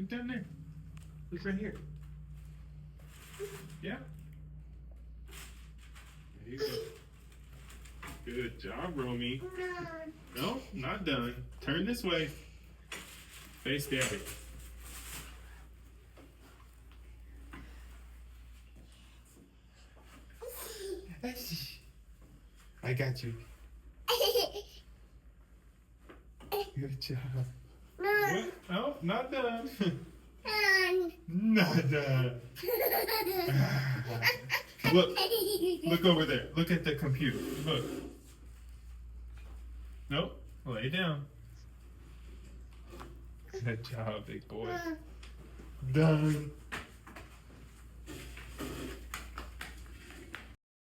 Look down there. Look right here. Yeah. There you go. Good job, Romy. No, not done. Turn this way. Face Daddy. I got you. Good job. What? Oh, not done. Not done. Look over there. Look at the computer. Look. Nope. Lay down. Good job, big boy. Done.